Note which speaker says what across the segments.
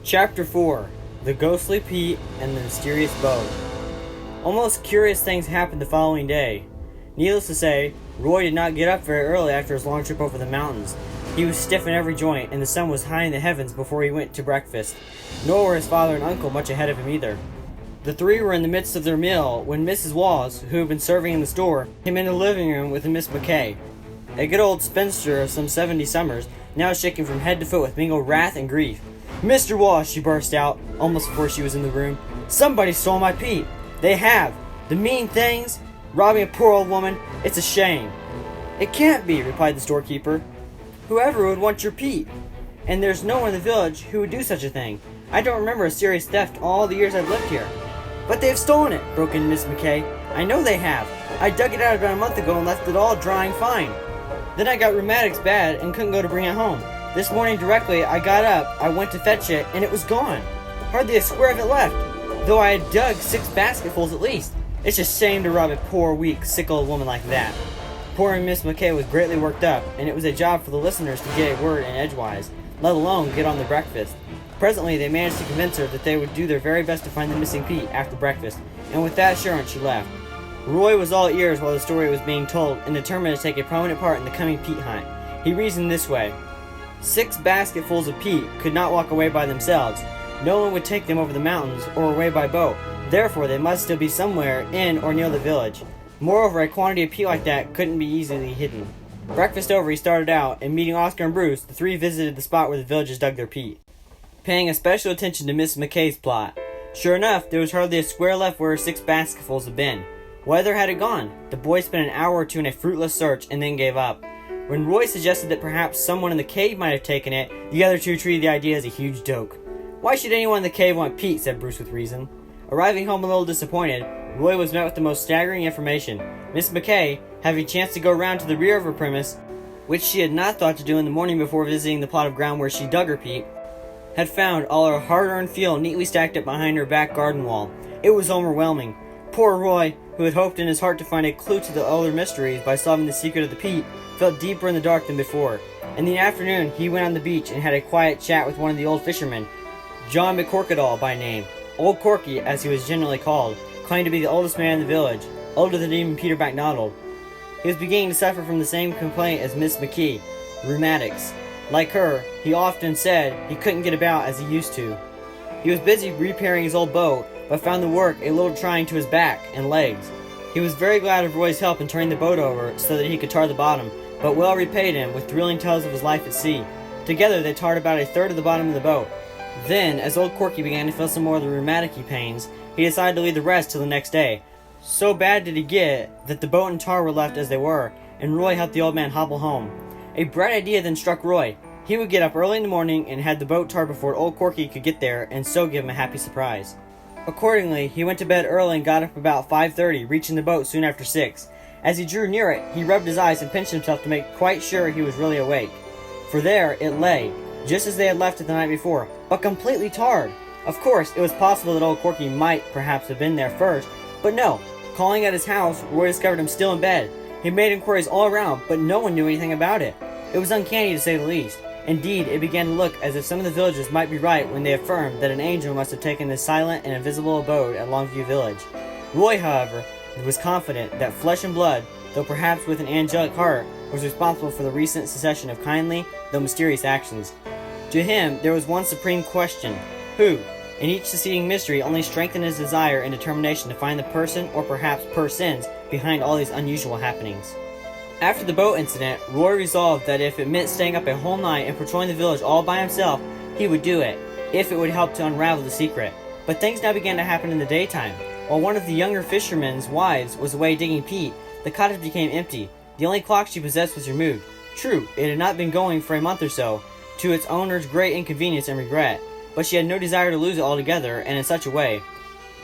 Speaker 1: Chapter 4: The Ghostly Peat and the Mysterious Boat. Almost curious things happened the following day. Needless to say, Roy did not get up very early after his long trip over the mountains. He was stiff in every joint, and the sun was high in the heavens before he went to breakfast. Nor were his father and uncle much ahead of him either. The three were in the midst of their meal when Mrs. Walls, who had been serving in the store, came into the living room with a Miss McKay, a good old spinster of some 70 summers, now shaking from head to foot with mingled wrath and grief. "Mr. Walsh," she burst out, almost before she was in the room, "somebody stole my peat. They have. The mean things! Robbing a poor old woman. It's a shame." "It can't be," replied the storekeeper. "Whoever would want your peat? And there's no one in the village who would do such a thing. I don't remember a serious theft all the years I've lived here." "But they've stolen it," broke in Miss McKay. "I know they have. I dug it out about a month ago and left it all drying fine. Then I got rheumatics bad and couldn't go to bring it home. This morning directly I got up, I went to fetch it, and it was gone. Hardly a square of it left, though I had dug 6 basketfuls at least. It's a shame to rob a poor, weak, sick old woman like that." Poor Miss McKay was greatly worked up, and it was a job for the listeners to get a word in edgewise, let alone get on their breakfast. Presently they managed to convince her that they would do their very best to find the missing peat after breakfast, and with that assurance she left. Roy was all ears while the story was being told, and determined to take a prominent part in the coming peat hunt. He reasoned this way. 6 basketfuls of peat could not walk away by themselves. No one would take them over the mountains or away by boat. Therefore, they must still be somewhere in or near the village. Moreover, a quantity of peat like that couldn't be easily hidden. Breakfast over, he started out, and meeting Oscar and Bruce, the three visited the spot where the villagers dug their peat, paying especial attention to Miss McKay's plot. Sure enough, there was hardly a square left where her 6 basketfuls had been. Whither had it gone? The boys spent an hour or two in a fruitless search and then gave up. When Roy suggested that perhaps someone in the cave might have taken it, the other two treated the idea as a huge joke. "Why should anyone in the cave want peat?" said Bruce with reason. Arriving home a little disappointed, Roy was met with the most staggering information. Miss McKay, having chanced to go round to the rear of her premise, which she had not thought to do in the morning before visiting the plot of ground where she dug her peat, had found all her hard-earned fuel neatly stacked up behind her back garden wall. It was overwhelming. Poor Roy, who had hoped in his heart to find a clue to the older mysteries by solving the secret of the peat, felt deeper in the dark than before. In the afternoon, he went on the beach and had a quiet chat with one of the old fishermen, John McCorkadall by name. Old Corky, as he was generally called, claimed to be the oldest man in the village, older than even Peter MacDonald. He was beginning to suffer from the same complaint as Miss McKee, rheumatics. Like her, he often said he couldn't get about as he used to. He was busy repairing his old boat, but found the work a little trying to his back and legs. He was very glad of Roy's help in turning the boat over so that he could tar the bottom, but well repaid him with thrilling tales of his life at sea. Together they tarred about a third of the bottom of the boat. Then, as old Corky began to feel some more of the rheumatic-y pains, he decided to leave the rest till the next day. So bad did he get that the boat and tar were left as they were, and Roy helped the old man hobble home. A bright idea then struck Roy. He would get up early in the morning and had the boat tarred before old Corky could get there, and so give him a happy surprise. Accordingly, he went to bed early and got up about 5:30, reaching the boat soon after 6. As he drew near it, he rubbed his eyes and pinched himself to make quite sure he was really awake. For there it lay, just as they had left it the night before, but completely tarred. Of course, it was possible that old Corky might perhaps have been there first, but no. Calling at his house, Roy discovered him still in bed. He made inquiries all around, but no one knew anything about it. It was uncanny to say the least. Indeed, it began to look as if some of the villagers might be right when they affirmed that an angel must have taken this silent and invisible abode at Longview Village. Roy, however, was confident that flesh and blood, though perhaps with an angelic heart, was responsible for the recent succession of kindly, though mysterious actions. To him, there was one supreme question: who? In each succeeding mystery only strengthened his desire and determination to find the person, or perhaps persons, behind all these unusual happenings. After the boat incident, Roy resolved that if it meant staying up a whole night and patrolling the village all by himself, he would do it, if it would help to unravel the secret. But things now began to happen in the daytime. While one of the younger fishermen's wives was away digging peat, the cottage became empty. The only clock she possessed was removed. True, it had not been going for a month or so, to its owner's great inconvenience and regret, but she had no desire to lose it altogether, and in such a way.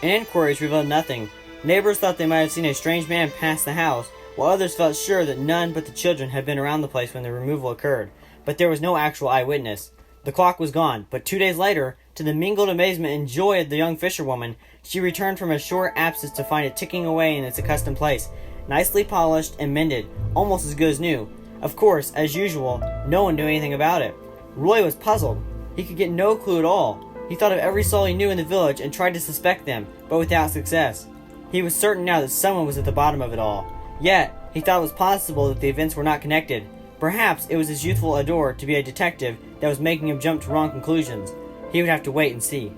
Speaker 1: And inquiries revealed nothing. Neighbors thought they might have seen a strange man pass the house, while others felt sure that none but the children had been around the place when the removal occurred. But there was no actual eyewitness. The clock was gone, but 2 days later, to the mingled amazement and joy of the young fisherwoman, she returned from a short absence to find it ticking away in its accustomed place, nicely polished and mended, almost as good as new. Of course, as usual, no one knew anything about it. Roy was puzzled. He could get no clue at all. He thought of every soul he knew in the village and tried to suspect them, but without success. He was certain now that someone was at the bottom of it all. Yet, he thought it was possible that the events were not connected. Perhaps it was his youthful ardor to be a detective that was making him jump to wrong conclusions. He would have to wait and see.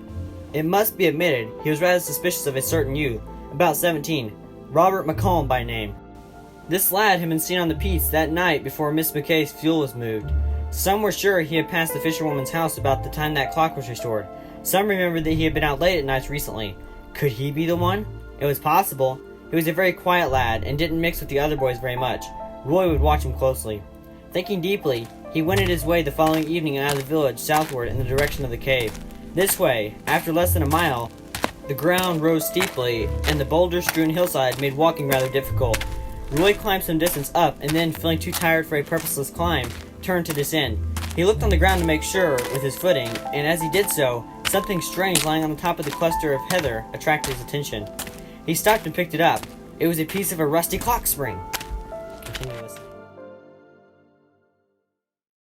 Speaker 1: It must be admitted, he was rather suspicious of a certain youth, about 17, Robert McCullem by name. This lad had been seen on the peats that night before Miss McKay's fuel was moved. Some were sure he had passed the fisherwoman's house about the time that clock was restored. Some remembered that he had been out late at nights recently. Could he be the one? It was possible. He was a very quiet lad and didn't mix with the other boys very much. Roy would watch him closely. Thinking deeply, he wended his way the following evening out of the village southward in the direction of the cave. This way, after less than a mile, the ground rose steeply, and the boulder-strewn hillside made walking rather difficult. Roy climbed some distance up, and then, feeling too tired for a purposeless climb, turned to descend. He looked on the ground to make sure with his footing, and as he did so, something strange lying on the top of the cluster of heather attracted his attention. He stopped and picked it up. It was a piece of a rusty clock spring. Continue listening.